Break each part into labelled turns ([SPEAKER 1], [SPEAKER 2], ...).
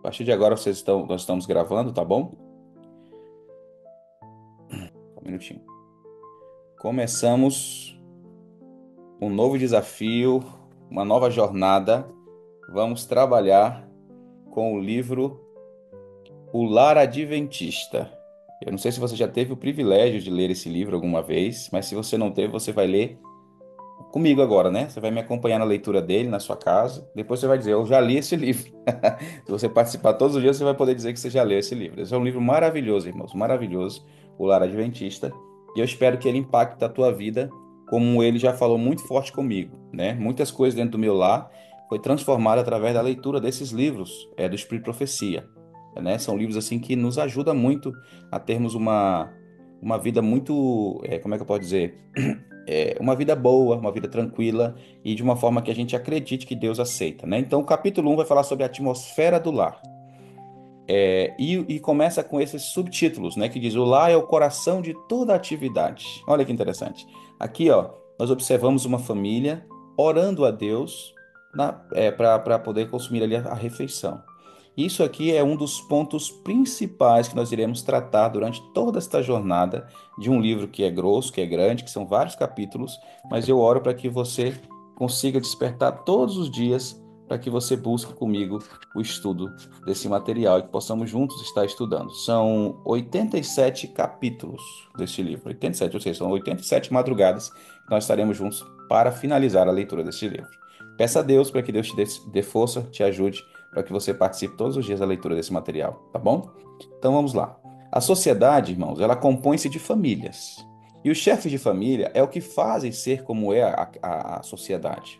[SPEAKER 1] A partir de agora nós estamos gravando, tá bom? Um minutinho. Começamos um novo desafio, uma nova jornada. Vamos trabalhar com o livro O Lar Adventista. Eu não sei se você já teve o privilégio de ler esse livro alguma vez, mas se você não teve, você vai ler comigo agora, né? Você vai me acompanhar na leitura dele na sua casa. Depois você vai dizer, eu já li esse livro. Se você participar todos os dias, você vai poder dizer que você já leu esse livro. Esse é um livro maravilhoso, irmãos, maravilhoso, O Lar Adventista. E eu espero que ele impacte a tua vida, como ele já falou muito forte comigo, né? Muitas coisas dentro do meu lar foi transformada através da leitura desses livros, do Espírito de Profecia, né? São livros assim que nos ajudam muito a termos uma vida muito, como é que eu posso dizer? Uma vida boa, uma vida tranquila e de uma forma que a gente acredite que Deus aceita, né? Então, o capítulo 1 vai falar sobre a atmosfera do lar. E começa com esses subtítulos, né? Que diz: o lar é o coração de toda atividade. Olha que interessante. Aqui, ó, nós observamos uma família orando a Deus para poder consumir ali a refeição. Isso aqui é um dos pontos principais que nós iremos tratar durante toda esta jornada de um livro que é grosso, que é grande, que são vários capítulos, mas eu oro para que você consiga despertar todos os dias para que você busque comigo o estudo desse material e que possamos juntos estar estudando. São 87 capítulos deste livro, 87, ou seja, são 87 madrugadas que nós estaremos juntos para finalizar a leitura deste livro. Peça a Deus para que Deus te dê força, te ajude, para que você participe todos os dias da leitura desse material, tá bom? Então vamos lá. A sociedade, irmãos, ela compõe-se de famílias. E os chefes de família é o que fazem ser como é a sociedade.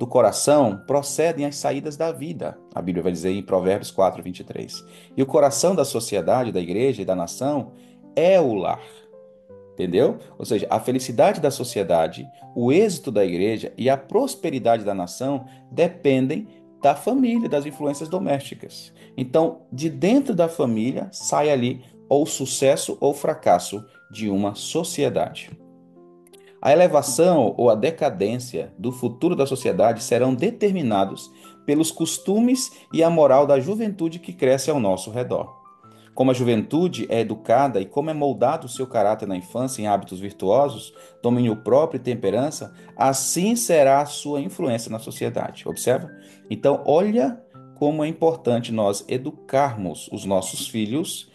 [SPEAKER 1] Do coração procedem as saídas da vida, a Bíblia vai dizer em Provérbios 4, 23. E o coração da sociedade, da igreja e da nação é o lar. Entendeu? Ou seja, a felicidade da sociedade, o êxito da igreja e a prosperidade da nação dependem da família, das influências domésticas. Então, de dentro da família sai ali ou sucesso ou fracasso de uma sociedade. A elevação ou a decadência do futuro da sociedade serão determinados pelos costumes e a moral da juventude que cresce ao nosso redor. Como a juventude é educada e como é moldado o seu caráter na infância em hábitos virtuosos, domínio próprio e temperança, assim será a sua influência na sociedade. Observa? Então, olha como é importante nós educarmos os nossos filhos,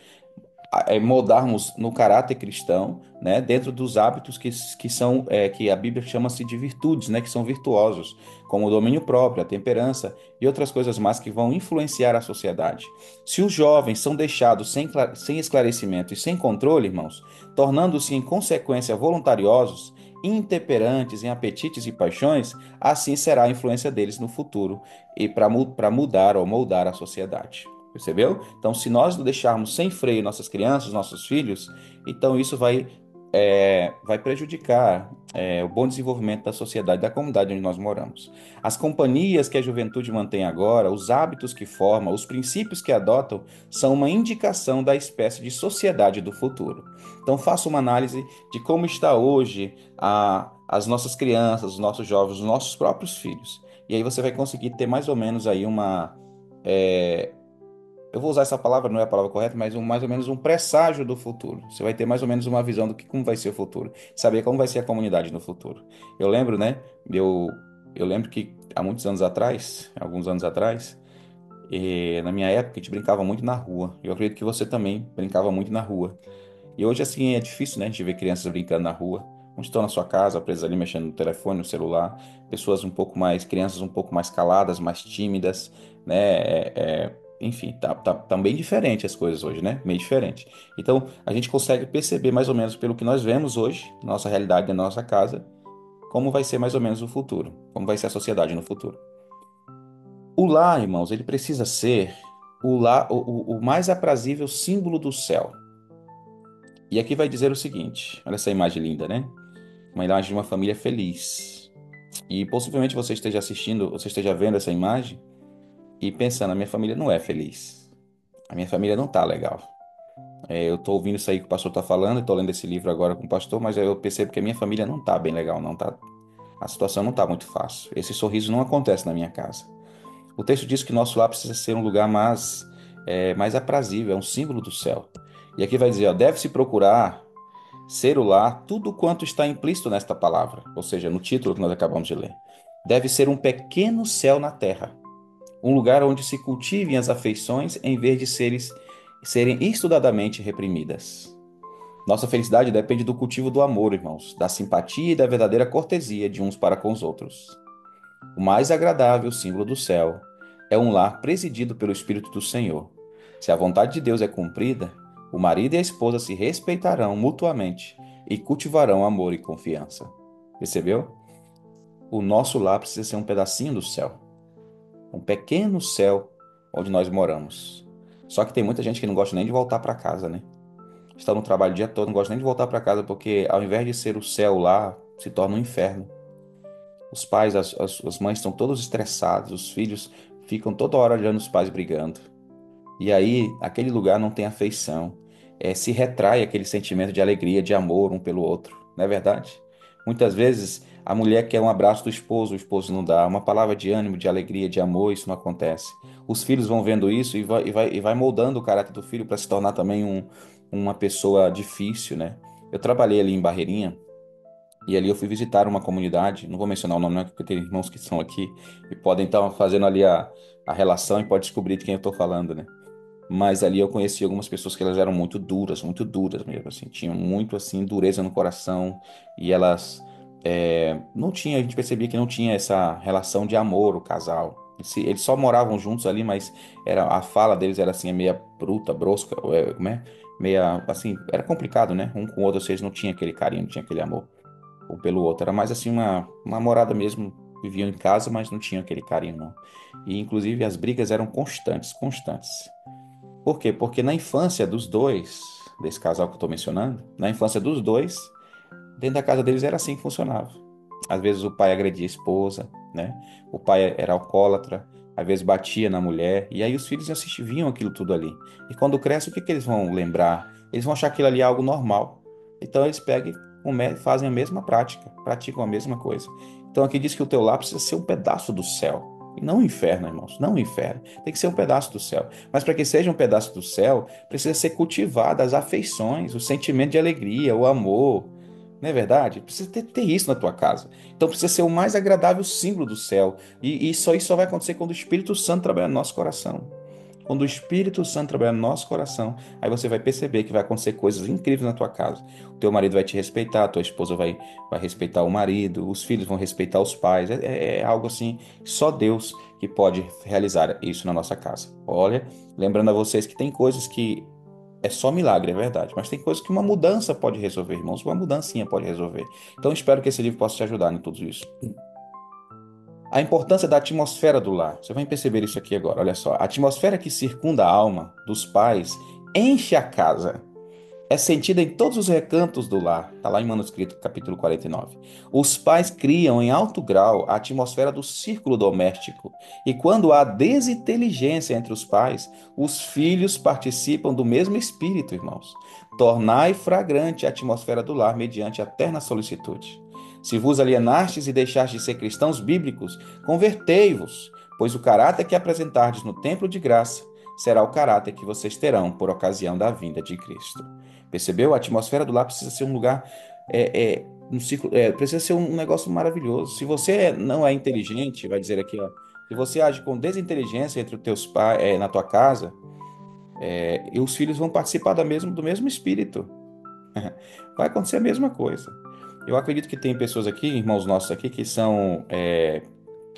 [SPEAKER 1] moldarmos no caráter cristão, né, dentro dos hábitos que são que a Bíblia chama-se de virtudes, né, que são virtuosos, como o domínio próprio, a temperança e outras coisas mais que vão influenciar a sociedade. Se os jovens são deixados sem esclarecimento e sem controle, irmãos, tornando-se em consequência voluntariosos, intemperantes em apetites e paixões, assim será a influência deles no futuro e para mudar ou moldar a sociedade. Percebeu? Então, se nós não deixarmos sem freio nossas crianças, nossos filhos, então isso vai prejudicar o bom desenvolvimento da sociedade, da comunidade onde nós moramos. As companhias que a juventude mantém agora, os hábitos que forma, os princípios que adotam, são uma indicação da espécie de sociedade do futuro. Então, faça uma análise de como está hoje as nossas crianças, os nossos jovens, os nossos próprios filhos. E aí você vai conseguir ter mais ou menos aí é, eu vou usar essa palavra, não é a palavra correta, mas mais ou menos um presságio do futuro. Você vai ter mais ou menos uma visão do que como vai ser o futuro, saber como vai ser a comunidade no futuro. Eu lembro, né? Eu, eu lembro que há muitos anos atrás, alguns anos atrás, na minha época, a gente brincava muito na rua. Eu acredito que você também brincava muito na rua. E hoje, assim, é difícil, né? A gente ver crianças brincando na rua. Onde estão na sua casa, presas ali mexendo no telefone, no celular. Pessoas um pouco mais, crianças um pouco mais caladas, mais tímidas, né? Enfim, tá bem diferente as coisas hoje, né? Meio diferente. Então, a gente consegue perceber mais ou menos pelo que nós vemos hoje, nossa realidade, na nossa casa, como vai ser mais ou menos o futuro, como vai ser a sociedade no futuro. O lar, irmãos, ele precisa ser o lar, o mais aprazível símbolo do céu. E aqui vai dizer o seguinte: olha essa imagem linda, né? Uma imagem de uma família feliz. E possivelmente você esteja assistindo, você esteja vendo essa imagem e pensando: a minha família não é feliz. A minha família não tá legal. Eu estou ouvindo isso aí que o pastor está falando, estou lendo esse livro agora com o pastor, mas eu percebo que a minha família não tá bem legal, não tá. A situação não tá muito fácil. Esse sorriso não acontece na minha casa. O texto diz que nosso lar precisa ser um lugar mais é mais aprazível, é um símbolo do céu. E aqui vai dizer, ó, deve-se procurar ser o lar tudo quanto está implícito nesta palavra, ou seja, no título que nós acabamos de ler. Deve ser um pequeno céu na terra, um lugar onde se cultivem as afeições em vez de serem estudadamente reprimidas. Nossa felicidade depende do cultivo do amor, irmãos, da simpatia e da verdadeira cortesia de uns para com os outros. O mais agradável símbolo do céu é um lar presidido pelo Espírito do Senhor. Se a vontade de Deus é cumprida, o marido e a esposa se respeitarão mutuamente e cultivarão amor e confiança. Percebeu? O nosso lar precisa ser um pedacinho do céu, um pequeno céu onde nós moramos. Só que tem muita gente que não gosta nem de voltar para casa, né? Está no trabalho o dia todo, não gosta nem de voltar para casa porque ao invés de ser o céu lá, se torna um inferno. Os pais, as mães estão todos estressados, os filhos ficam toda hora olhando os pais brigando. E aí, aquele lugar não tem afeição. Se retrai aquele sentimento de alegria, de amor um pelo outro, não é verdade? Muitas vezes a mulher quer um abraço do esposo, o esposo não dá. Uma palavra de ânimo, de alegria, de amor, isso não acontece. Os filhos vão vendo isso e vai moldando o caráter do filho para se tornar também uma pessoa difícil, né? Eu trabalhei ali em Barreirinha. E ali eu fui visitar uma comunidade, não vou mencionar o nome, não, porque tem irmãos que são aqui e podem estar fazendo ali a relação e pode descobrir de quem eu estou falando, né? Mas ali eu conheci algumas pessoas que elas eram muito duras mesmo, assim, tinham muito, assim, dureza no coração e elas não tinha, a gente percebia que não tinha essa relação de amor, o casal. Eles só moravam juntos ali, mas a fala deles era assim, meia bruta, brosca, como é? Meia, assim, era complicado, né? Um com o outro, vocês não tinham aquele carinho, não tinha aquele amor um pelo outro. Era mais assim uma morada mesmo. Viviam em casa, mas não tinham aquele carinho, não. E inclusive as brigas eram constantes, constantes. Por quê? Porque na infância dos dois, desse casal que eu estou mencionando, na infância dos dois, dentro da casa deles era assim que funcionava. Às vezes o pai agredia a esposa, né? O pai era alcoólatra, às vezes batia na mulher, e aí os filhos viam aquilo tudo ali. E quando cresce, o que que eles vão lembrar? Eles vão achar aquilo ali algo normal. Então eles pegam e fazem a mesma prática, praticam a mesma coisa. Então aqui diz que o teu lar precisa ser um pedaço do céu. E não o inferno, irmãos, não o inferno. Tem que ser um pedaço do céu. Mas para que seja um pedaço do céu, precisa ser cultivada as afeições, o sentimento de alegria, o amor, não é verdade? Precisa ter isso na tua casa. Então precisa ser o mais agradável símbolo do céu. E isso só vai acontecer quando o Espírito Santo trabalhar no nosso coração. Quando o Espírito Santo trabalhar no nosso coração, aí você vai perceber que vai acontecer coisas incríveis na tua casa. O teu marido vai te respeitar, a tua esposa vai respeitar o marido, os filhos vão respeitar os pais. É algo assim, só Deus que pode realizar isso na nossa casa. Olha, lembrando a vocês que tem coisas que é só milagre, é verdade. Mas tem coisas que uma mudança pode resolver, irmãos. Uma mudancinha pode resolver. Então espero que esse livro possa te ajudar em tudo isso. A importância da atmosfera do lar. Você vai perceber isso aqui agora. Olha só. A atmosfera que circunda a alma dos pais enche a casa. É sentida em todos os recantos do lar. Está lá em manuscrito, capítulo 49. Os pais criam em alto grau a atmosfera do círculo doméstico. E quando há desinteligência entre os pais, os filhos participam do mesmo espírito, irmãos. Tornai fragrante a atmosfera do lar mediante a terna solicitude. Se vos alienastes e deixastes de ser cristãos bíblicos, convertei-vos, pois o caráter que apresentardes no templo de graça será o caráter que vocês terão por ocasião da vinda de Cristo. Percebeu? A atmosfera do lar precisa ser um lugar, um ciclo, precisa ser um negócio maravilhoso. Se você não é inteligente, vai dizer aqui, ó, se você age com desinteligência entre os teus pais, na tua casa, e os filhos vão participar do mesmo espírito. Vai acontecer a mesma coisa. Eu acredito que tem pessoas aqui, irmãos nossos aqui, que são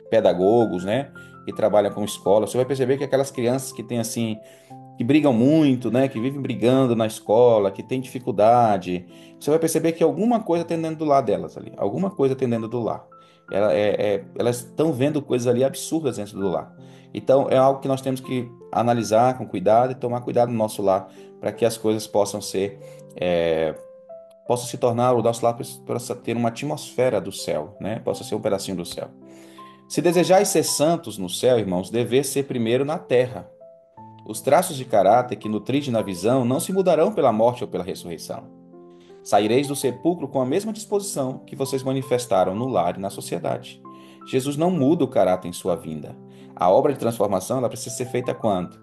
[SPEAKER 1] pedagogos, né? Que trabalham com escola. Você vai perceber que aquelas crianças que têm assim que brigam muito, né, que vivem brigando na escola, que têm dificuldade, você vai perceber que alguma coisa tem dentro do lar delas ali, alguma coisa tem dentro do lar. Elas estão vendo coisas ali absurdas dentro do lar. Então é algo que nós temos que analisar com cuidado e tomar cuidado no nosso lar para que as coisas é, possam se tornar, o nosso lar possa ter uma atmosfera do céu, né? Possa ser um pedacinho do céu. Se desejais ser santos no céu, irmãos, dever ser primeiro na terra. Os traços de caráter que nutride na visão não se mudarão pela morte ou pela ressurreição. Saireis do sepulcro com a mesma disposição que vocês manifestaram no lar e na sociedade. Jesus não muda o caráter em sua vinda. A obra de transformação ela precisa ser feita quando?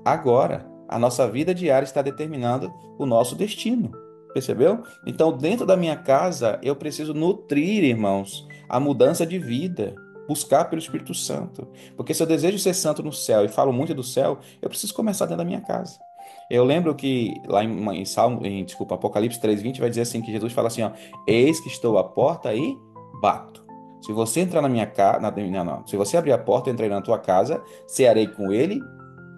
[SPEAKER 1] agora. A nossa vida diária está determinando o nosso destino. Percebeu? Então, dentro da minha casa, eu preciso nutrir, irmãos, a mudança de vida, buscar pelo Espírito Santo. Porque se eu desejo ser santo no céu e falo muito do céu, eu preciso começar dentro da minha casa. Eu lembro que lá desculpa, Apocalipse 3:20 vai dizer assim que Jesus fala assim, ó, eis que estou à porta e bato. Se você entrar na minha casa, se você abrir a porta, eu entrei na tua casa, cearei com ele,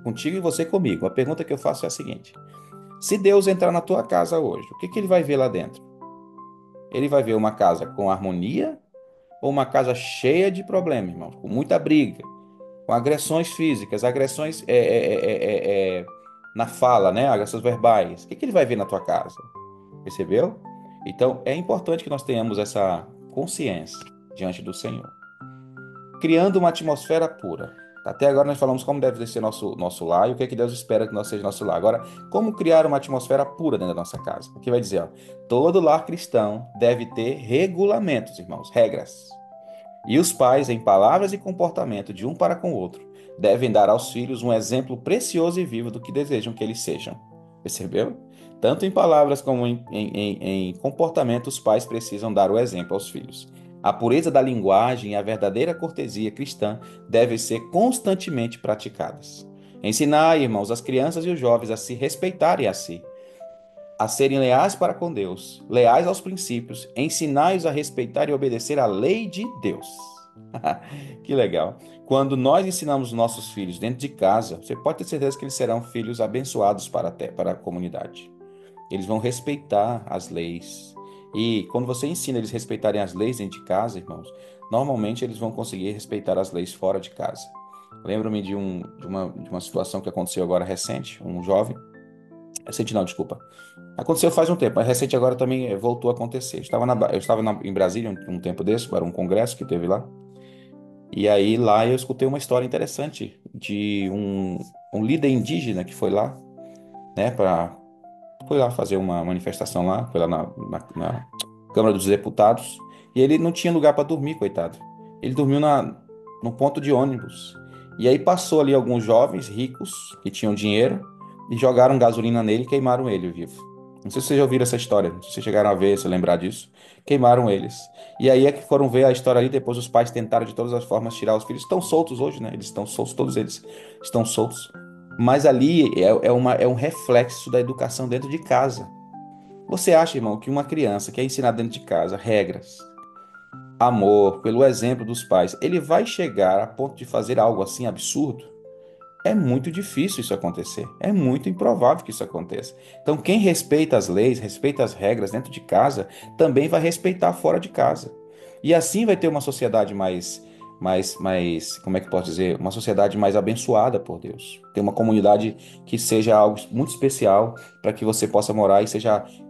[SPEAKER 1] contigo e você comigo. A pergunta que eu faço é a seguinte: se Deus entrar na tua casa hoje, o que que ele vai ver lá dentro? Ele vai ver uma casa com harmonia ou uma casa cheia de problemas, irmão, com muita briga, com agressões físicas, agressões na fala, né? Agressões verbais. O que que ele vai ver na tua casa? Percebeu? Então, é importante que nós tenhamos essa consciência diante do Senhor, criando uma atmosfera pura. Até agora nós falamos como deve ser nosso lar e o que é que Deus espera que nós seja nosso lar. Agora, como criar uma atmosfera pura dentro da nossa casa? Aqui vai dizer, ó, todo lar cristão deve ter regulamentos, irmãos, regras. E os pais, em palavras e comportamento de um para com o outro, devem dar aos filhos um exemplo precioso e vivo do que desejam que eles sejam. Percebeu? Tanto em palavras como em comportamento, os pais precisam dar o exemplo aos filhos. A pureza da linguagem e a verdadeira cortesia cristã devem ser constantemente praticadas. Ensinar, irmãos, as crianças e os jovens a se respeitarem a si, a serem leais para com Deus, leais aos princípios, ensinai-os a respeitar e obedecer à lei de Deus. Que legal. Quando nós ensinamos nossos filhos dentro de casa, você pode ter certeza que eles serão filhos abençoados para a comunidade. Eles vão respeitar as leis. E quando você ensina eles a respeitarem as leis dentro de casa, irmãos, normalmente eles vão conseguir respeitar as leis fora de casa. Lembro-me de uma situação que aconteceu agora recente, um jovem. Recente não, desculpa. Aconteceu faz um tempo, mas recente agora também voltou a acontecer. Eu estava em Brasília um tempo desse, para um congresso que teve lá. E aí lá eu escutei uma história interessante de um líder indígena que foi lá, né, foi lá fazer uma manifestação lá, foi lá na Câmara dos Deputados, e ele não tinha lugar para dormir, coitado. Ele dormiu no ponto de ônibus. E aí passou ali alguns jovens ricos que tinham dinheiro e jogaram gasolina nele e queimaram ele vivo. Não sei se vocês já ouviram essa história, não sei se vocês chegaram a ver, se lembrar disso. Queimaram eles. E aí é que foram ver a história ali, depois os pais tentaram de todas as formas tirar os filhos. Estão soltos hoje, né? Eles estão soltos, todos eles estão soltos. Mas ali é um reflexo da educação dentro de casa. Você acha, irmão, que uma criança que é ensinada dentro de casa regras, amor, pelo exemplo dos pais, ele vai chegar a ponto de fazer algo assim absurdo? É muito difícil isso acontecer. É muito improvável que isso aconteça. Então, quem respeita as leis, respeita as regras dentro de casa, também vai respeitar fora de casa. E assim vai ter uma sociedade como é que posso dizer? Uma sociedade mais abençoada por Deus. Ter uma comunidade que seja algo muito especial para que você possa morar e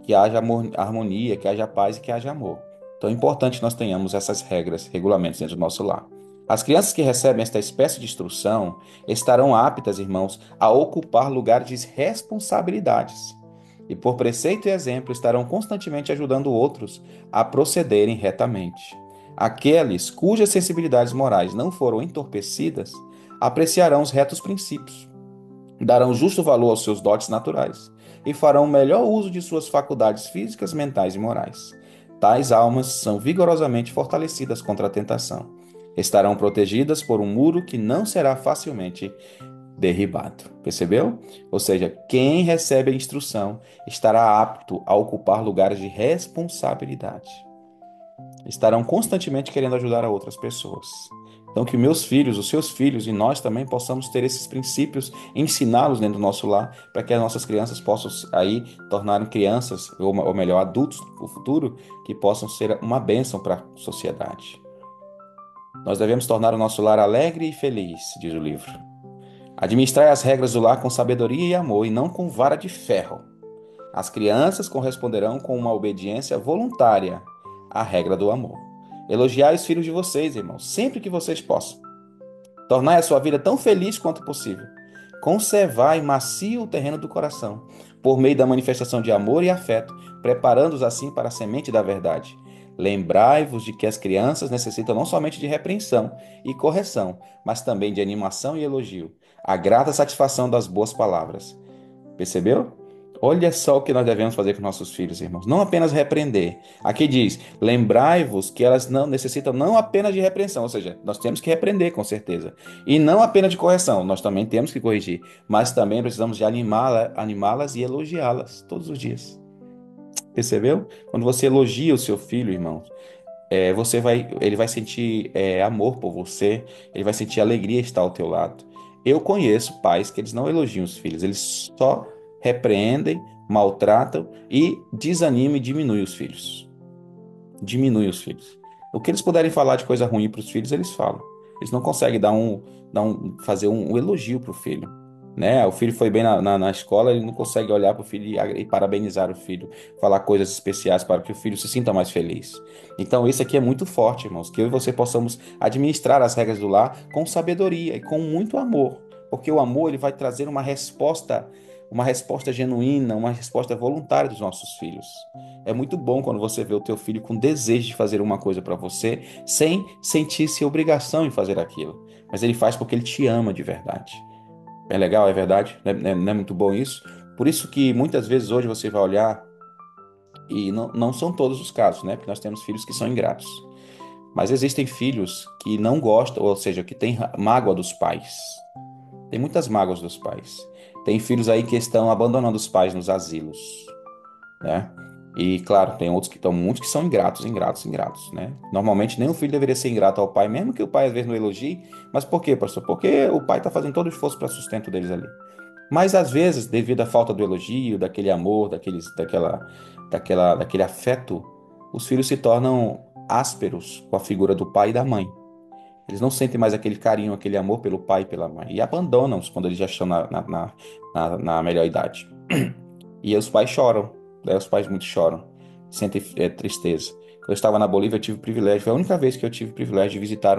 [SPEAKER 1] que haja harmonia, que haja paz e que haja amor. Então é importante que nós tenhamos essas regras, regulamentos dentro do nosso lar. As crianças que recebem esta espécie de instrução estarão aptas, irmãos, a ocupar lugares de responsabilidades. E por preceito e exemplo estarão constantemente ajudando outros a procederem retamente. Aqueles cujas sensibilidades morais não foram entorpecidas apreciarão os retos princípios, darão justo valor aos seus dotes naturais e farão o melhor uso de suas faculdades físicas, mentais e morais. Tais almas são vigorosamente fortalecidas contra a tentação. Estarão protegidas por um muro que não será facilmente derribado. Percebeu? Ou seja, quem recebe a instrução estará apto a ocupar lugares de responsabilidade. Estarão constantemente querendo ajudar a outras pessoas. Então, que meus filhos, os seus filhos e nós também possamos ter esses princípios, ensiná-los dentro do nosso lar, para que as nossas crianças possam aí tornarem crianças, ou melhor, adultos no futuro, que possam ser uma bênção para a sociedade. Nós devemos tornar o nosso lar alegre e feliz, diz o livro. Administrai as regras do lar com sabedoria e amor, e não com vara de ferro. As crianças corresponderão com uma obediência voluntária à regra do amor. Elogiai os filhos de vocês, irmãos, sempre que vocês possam. Tornai a sua vida tão feliz quanto possível. Conservai macio o terreno do coração, por meio da manifestação de amor e afeto, preparando-os assim para a semente da verdade. Lembrai-vos de que as crianças necessitam não somente de repreensão e correção, mas também de animação e elogio. a grata satisfação das boas palavras. Percebeu? Olha só o que nós devemos fazer com nossos filhos, irmãos. Não apenas repreender. Aqui diz: lembrai-vos que elas não necessitam não apenas de repreensão, ou seja, nós temos que repreender com certeza. E não apenas de correção, nós também temos que corrigir, mas também precisamos de animá-las e elogiá-las todos os dias. Percebeu? Quando você elogia o seu filho, irmão, ele vai sentir amor por você, ele vai sentir alegria estar ao teu lado. Eu conheço pais que eles não elogiam os filhos, eles só repreendem, maltratam e desanimam e diminuem os filhos. Diminuem os filhos. O que eles puderem falar de coisa ruim para os filhos, eles falam. Eles não conseguem fazer um elogio para o filho. Né? O filho foi bem na escola, ele não consegue olhar para o filho e parabenizar o filho, falar coisas especiais para que o filho se sinta mais feliz. Então, isso aqui é muito forte, irmãos, que eu e você possamos administrar as regras do lar com sabedoria e com muito amor, porque o amor ele vai trazer uma resposta genuína, uma resposta voluntária dos nossos filhos. É muito bom quando você vê o teu filho com desejo de fazer uma coisa para você, sem sentir-se obrigação em fazer aquilo, mas ele faz porque ele te ama de verdade. É legal, é verdade? Não é muito bom isso? Por isso que muitas vezes hoje você vai olhar, e não são todos os casos, né? Porque nós temos filhos que são ingratos. Mas existem filhos que não gostam, ou seja, que têm mágoa dos pais. Tem muitas mágoas dos pais. Tem filhos aí que estão abandonando os pais nos asilos, né? E claro, tem outros que estão muitos que são ingratos, ingratos, ingratos, né? Normalmente nem o filho deveria ser ingrato ao pai, mesmo que o pai às vezes não elogie. Mas por quê, pastor? Porque o pai está fazendo todo o esforço para sustento deles ali. Mas às vezes, devido à falta do elogio, daquele amor, daquele afeto, os filhos se tornam ásperos com a figura do pai e da mãe. Eles não sentem mais aquele carinho, aquele amor pelo pai e pela mãe. E abandonam-os quando eles já estão na melhor idade. E aí os pais choram, né? Os pais muito choram, sentem tristeza. Quando eu estava na Bolívia, eu tive o privilégio, foi a única vez que eu tive o privilégio de visitar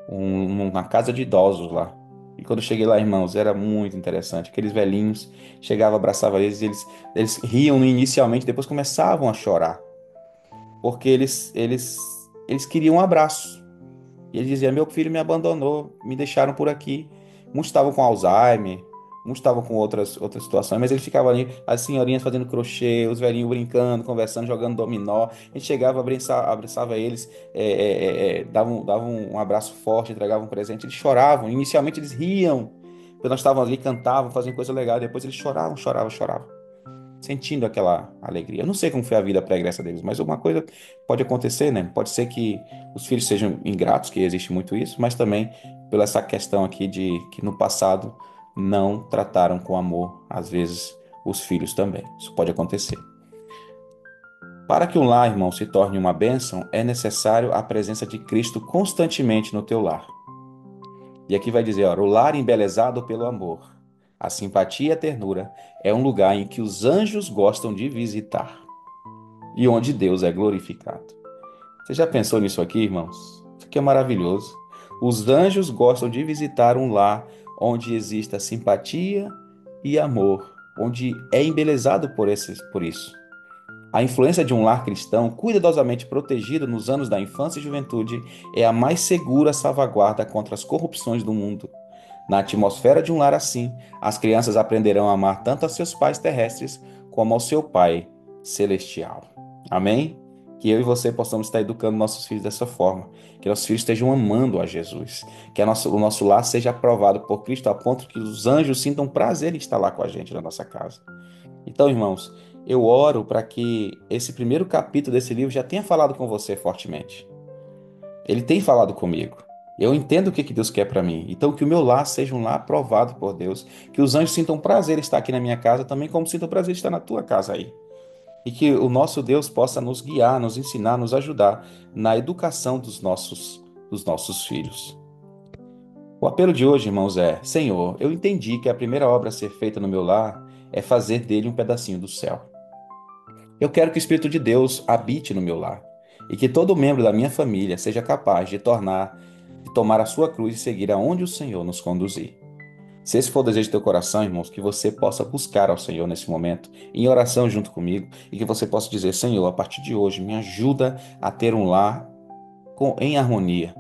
[SPEAKER 1] uma casa de idosos lá. E quando eu cheguei lá, irmãos, era muito interessante. Aqueles velhinhos, chegava, abraçava eles, e eles riam inicialmente, depois começavam a chorar, porque eles queriam um abraço. E ele dizia: meu filho me abandonou, me deixaram por aqui. Muitos estavam com Alzheimer, muitos estavam com outras situações, mas ele ficava ali, as senhorinhas fazendo crochê, os velhinhos brincando, conversando, jogando dominó. A gente chegava, abraçava eles, dava um abraço forte, entregava um presente. Eles choravam, inicialmente eles riam, porque nós estávamos ali, cantavam, faziam coisa legal, depois eles choravam, choravam, choravam, sentindo aquela alegria. Eu não sei como foi a vida pregressa deles, mas alguma coisa pode acontecer, né? Pode ser que os filhos sejam ingratos, que existe muito isso, mas também pela essa questão aqui de que no passado não trataram com amor, às vezes, os filhos também. Isso pode acontecer. Para que um lar, irmão, se torne uma bênção, é necessário a presença de Cristo constantemente no teu lar. E aqui vai dizer, ó, o lar embelezado pelo amor, a simpatia e a ternura é um lugar em que os anjos gostam de visitar e onde Deus é glorificado. Você já pensou nisso aqui, irmãos? Isso aqui é maravilhoso. Os anjos gostam de visitar um lar onde exista simpatia e amor, onde é embelezado por isso. A influência de um lar cristão, cuidadosamente protegido nos anos da infância e juventude, é a mais segura salvaguarda contra as corrupções do mundo. Na atmosfera de um lar assim, as crianças aprenderão a amar tanto a seus pais terrestres como ao seu Pai celestial. Amém? Que eu e você possamos estar educando nossos filhos dessa forma. Que nossos filhos estejam amando a Jesus. Que o nosso lar seja aprovado por Cristo a ponto que os anjos sintam prazer em estar lá com a gente na nossa casa. Então, irmãos, eu oro para que esse primeiro capítulo desse livro já tenha falado com você fortemente. Ele tem falado comigo. Eu entendo o que Deus quer para mim. Então, que o meu lar seja um lar aprovado por Deus. Que os anjos sintam prazer em estar aqui na minha casa, também como sintam prazer em estar na tua casa aí. E que o nosso Deus possa nos guiar, nos ensinar, nos ajudar na educação dos nossos filhos. O apelo de hoje, irmãos, é: Senhor, eu entendi que a primeira obra a ser feita no meu lar é fazer dele um pedacinho do céu. Eu quero que o Espírito de Deus habite no meu lar e que todo membro da minha família seja capaz de tomar a sua cruz e seguir aonde o Senhor nos conduzir. Se esse for o desejo do teu coração, irmãos, que você possa buscar ao Senhor nesse momento, em oração junto comigo, e que você possa dizer: Senhor, a partir de hoje, me ajuda a ter um lar em harmonia.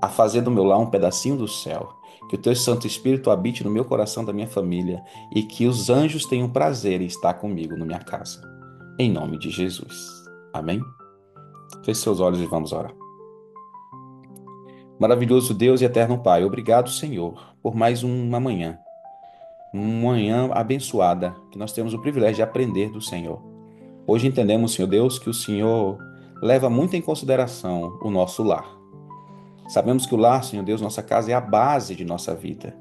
[SPEAKER 1] a fazer do meu lar um pedacinho do céu. Que o teu Santo Espírito habite no meu coração da minha família e que os anjos tenham prazer em estar comigo na minha casa. Em nome de Jesus. Amém? Feche seus olhos e vamos orar. Maravilhoso Deus e eterno Pai, obrigado, Senhor, por mais uma manhã abençoada, que nós temos o privilégio de aprender do Senhor. Hoje entendemos, Senhor Deus, que o Senhor leva muito em consideração o nosso lar. Sabemos que o lar, Senhor Deus, nossa casa é a base de nossa vida.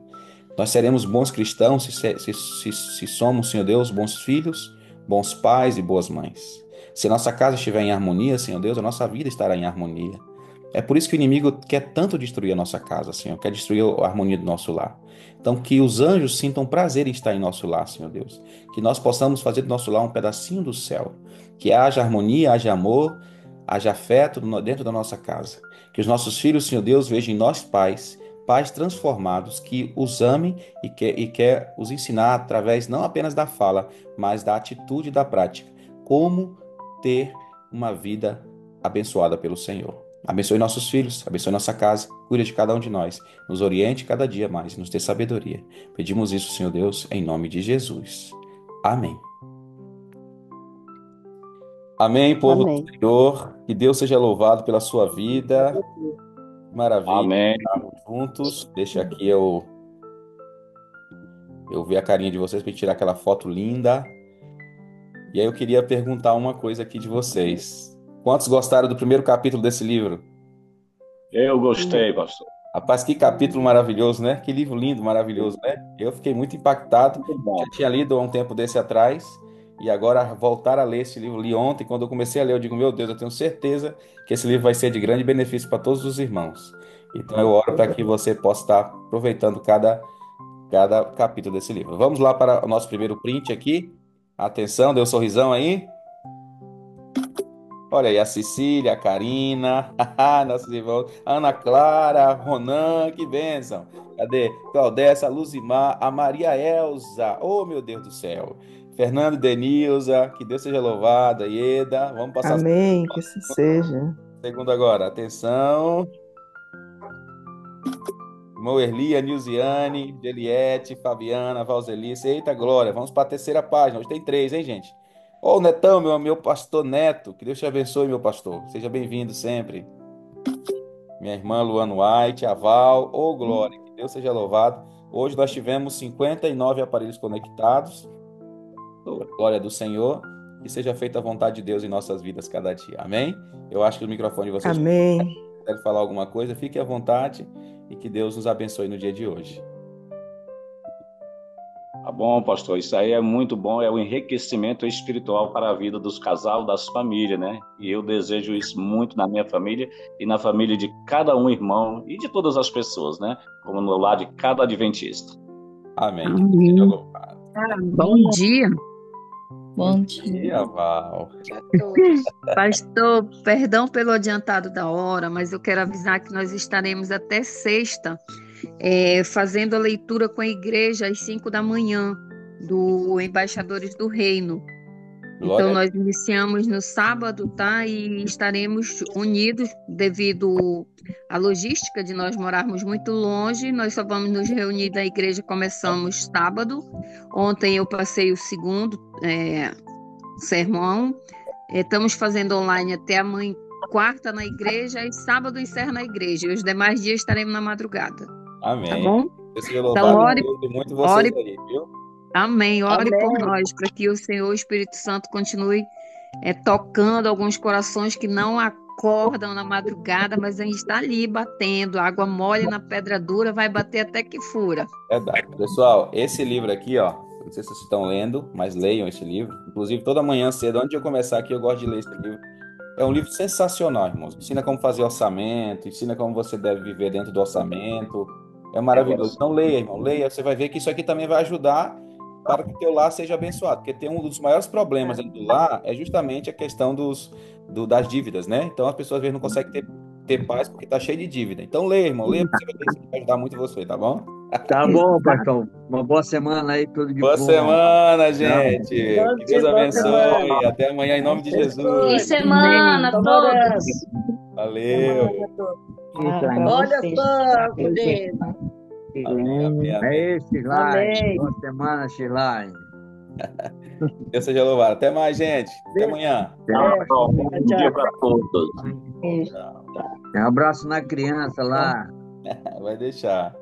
[SPEAKER 1] Nós seremos bons cristãos se somos, Senhor Deus, bons filhos, bons pais e boas mães. Se nossa casa estiver em harmonia, Senhor Deus, a nossa vida estará em harmonia. É por isso que o inimigo quer tanto destruir a nossa casa, Senhor, quer destruir a harmonia do nosso lar. Então, que os anjos sintam prazer em estar em nosso lar, Senhor Deus. Que nós possamos fazer do nosso lar um pedacinho do céu. Que haja harmonia, haja amor, haja afeto dentro da nossa casa. Que os nossos filhos, Senhor Deus, vejam em nós pais transformados que os amem e quer os ensinar através não apenas da fala, mas da atitude e da prática. Como ter uma vida abençoada pelo Senhor. Abençoe nossos filhos, abençoe nossa casa, cuida de cada um de nós, nos oriente cada dia mais, nos dê sabedoria. Pedimos isso, Senhor Deus, em nome de Jesus. Amém. Amém, povo do
[SPEAKER 2] Amém.
[SPEAKER 1] Senhor. Que Deus seja louvado pela sua vida. Maravilha.
[SPEAKER 3] Amém.
[SPEAKER 1] Estamos juntos. Deixa aqui eu ver a carinha de vocês para tirar aquela foto linda. E aí eu queria perguntar uma coisa aqui de vocês. Quantos gostaram do primeiro capítulo desse livro?
[SPEAKER 3] Eu gostei, pastor.
[SPEAKER 1] Rapaz, que capítulo maravilhoso, né? Que livro lindo, maravilhoso, né? Eu fiquei muito impactado.
[SPEAKER 3] Muito bom.
[SPEAKER 1] Já tinha lido há um tempo desse atrás. E agora voltar a ler esse livro, li ontem, quando eu comecei a ler, eu digo, meu Deus, eu tenho certeza que esse livro vai ser de grande benefício para todos os irmãos. Então eu oro para que você possa estar aproveitando cada capítulo desse livro. Vamos lá para o nosso primeiro print aqui. Atenção, deu um sorrisão aí? Olha aí, a Cecília, a Karina, nossos irmãos, Ana Clara, Ronan, que bênção. Cadê? Claudessa, Luzimar, a Maria Elza, oh meu Deus do céu. Fernando e Denilza, que Deus seja louvado, Ieda, vamos passar a
[SPEAKER 2] Amém, que assim seja.
[SPEAKER 1] segunda agora, atenção. Moerli, a Nilziane, Juliette, Fabiana, Valzelice, eita glória, vamos para a terceira página, hoje tem três, hein gente? Ô Netão, meu pastor Neto, que Deus te abençoe, meu pastor, seja bem-vindo sempre. Minha irmã Luana White, a Val, ô glória, que Deus seja louvado. Hoje nós tivemos 59 aparelhos conectados, glória do Senhor, que seja feita a vontade de Deus em nossas vidas cada dia, amém? Eu acho que o microfone de vocês,
[SPEAKER 2] Amém.
[SPEAKER 1] se quiser falar alguma coisa, fique à vontade e que Deus nos abençoe no dia de hoje.
[SPEAKER 3] Tá bom, pastor. Isso aí é muito bom, é o enriquecimento espiritual para a vida dos casais, das famílias, né? E eu desejo isso muito na minha família e na família de cada um irmão e de todas as pessoas, né? Como no lar de cada adventista.
[SPEAKER 1] Amém. Que Deus seja louvado.
[SPEAKER 4] Bom dia,
[SPEAKER 5] Bom
[SPEAKER 1] E
[SPEAKER 5] dia.
[SPEAKER 1] a Val.
[SPEAKER 4] pastor. Perdão pelo adiantado da hora, mas eu quero avisar que nós estaremos até sexta, fazendo a leitura com a igreja às 5 da manhã, do Embaixadores do Reino. Então,
[SPEAKER 1] Glória
[SPEAKER 4] nós iniciamos no sábado, tá? E estaremos unidos devido à logística de nós morarmos muito longe. Nós só vamos nos reunir da igreja, começamos sábado. Ontem eu passei o segundo sermão. Estamos fazendo online até amanhã, quarta na igreja, e sábado encerra na igreja. E os demais dias estaremos na madrugada, tá
[SPEAKER 1] Amém.
[SPEAKER 4] bom?
[SPEAKER 1] Deus seja
[SPEAKER 4] Então,
[SPEAKER 1] louvado.
[SPEAKER 4] ore,
[SPEAKER 1] Eu amo muito vocês
[SPEAKER 4] ore,
[SPEAKER 1] aí, viu?
[SPEAKER 4] amém, ore por
[SPEAKER 5] Amém.
[SPEAKER 4] nós, para que o Senhor, o Espírito Santo, continue tocando alguns corações que não acordam na madrugada, mas a gente está ali batendo, água mole na pedra dura, vai bater até que fura.
[SPEAKER 1] Verdade. Pessoal, esse livro aqui, ó, não sei se vocês estão lendo, mas leiam esse livro. Inclusive, toda manhã cedo, antes de eu começar aqui, eu gosto de ler esse livro. É um livro sensacional, irmãos. Ensina como fazer orçamento, ensina como você deve viver dentro do orçamento. É maravilhoso. Então, leia, irmão, leia. Você vai ver que isso aqui também vai ajudar para que o teu lar seja abençoado. Porque tem um dos maiores problemas dentro do lar é justamente a questão das dívidas, né? Então, as pessoas às vezes não conseguem ter paz porque está cheio de dívida. Então, leia, irmão, leia, porque você vai ver que isso vai ajudar muito você, tá bom?
[SPEAKER 6] Tá bom,
[SPEAKER 4] Exato.
[SPEAKER 6] pastor. Uma boa semana aí, tudo de
[SPEAKER 1] Boa
[SPEAKER 6] bom.
[SPEAKER 1] semana, gente.
[SPEAKER 5] Bom
[SPEAKER 1] Que
[SPEAKER 5] dia,
[SPEAKER 1] Deus
[SPEAKER 5] boa
[SPEAKER 1] abençoe.
[SPEAKER 5] semana.
[SPEAKER 1] Até amanhã, em nome de
[SPEAKER 5] Abençoe.
[SPEAKER 1] Jesus.
[SPEAKER 5] Feliz semana a
[SPEAKER 4] Amém.
[SPEAKER 5] todos.
[SPEAKER 1] Valeu.
[SPEAKER 2] Olha só, gente.
[SPEAKER 1] Amém, amém,
[SPEAKER 6] É
[SPEAKER 1] amém.
[SPEAKER 6] isso, Shirley.
[SPEAKER 2] Amém.
[SPEAKER 6] Boa semana, Shirley.
[SPEAKER 1] Deus seja louvado. Até mais, gente. Até amanhã.
[SPEAKER 3] Tchau, bom dia para todos.
[SPEAKER 6] Um abraço na criança lá.
[SPEAKER 1] Vai deixar.